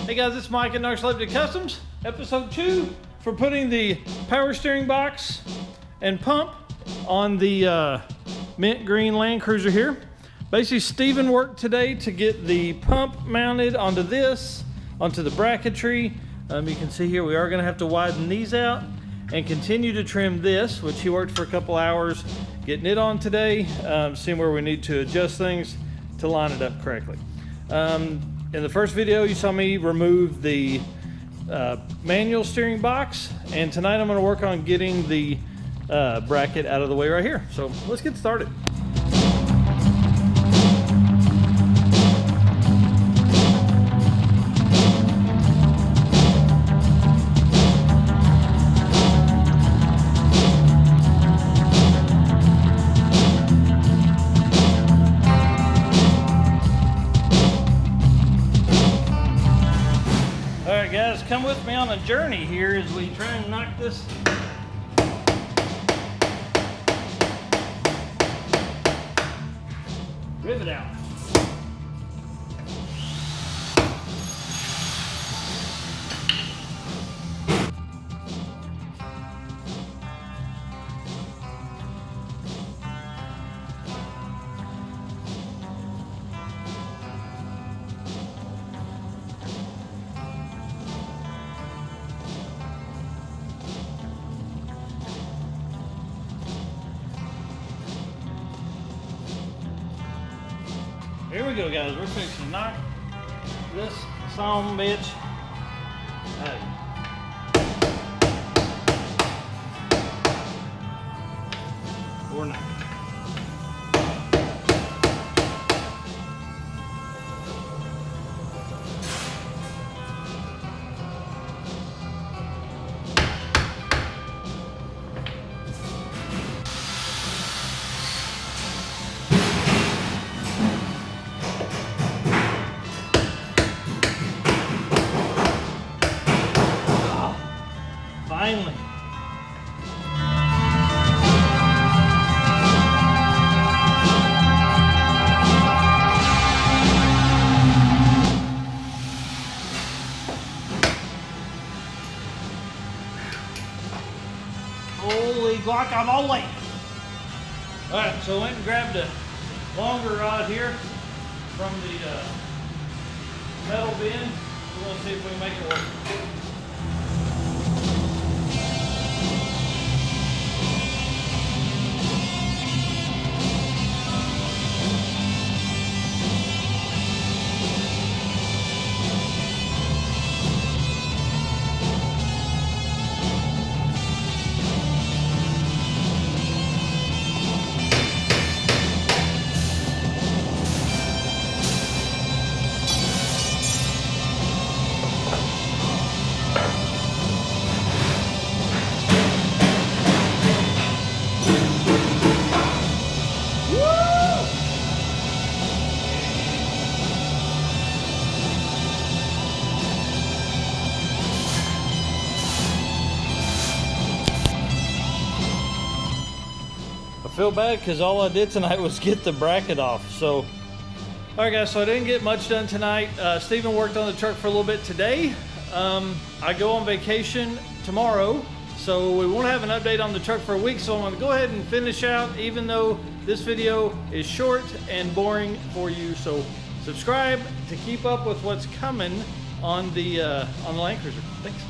Hey guys, it's Mike at Narcoleptic Customs, episode 2 for putting the power steering box and pump on the mint green Land Cruiser here. Basically, Steven worked today to get the pump mounted onto onto the bracketry. You can see here we are going to have to widen these out and continue to trim this, which he worked for a couple hours getting it on today, seeing where we need to adjust things to line it up correctly. In the first video, you saw me remove the manual steering box, and tonight I'm going to work on getting the bracket out of the way right here. So let's get started. Guys, come with me on a journey here as we try and knock this rivet out. Here we go, guys. We're fixing to knock this son bitch out. Or not. Finally. Holy guacamole. All right, so I went and grabbed a longer rod here from the metal bin. We're gonna see if we can make it work. I feel bad because all I did tonight was get the bracket off. So, all right guys, so I didn't get much done tonight. Steven worked on the truck for a little bit today. I go on vacation tomorrow, so we won't have an update on the truck for a week. So I'm gonna go ahead and finish out, even though this video is short and boring for you. So subscribe to keep up with what's coming on the Land Cruiser. Thanks.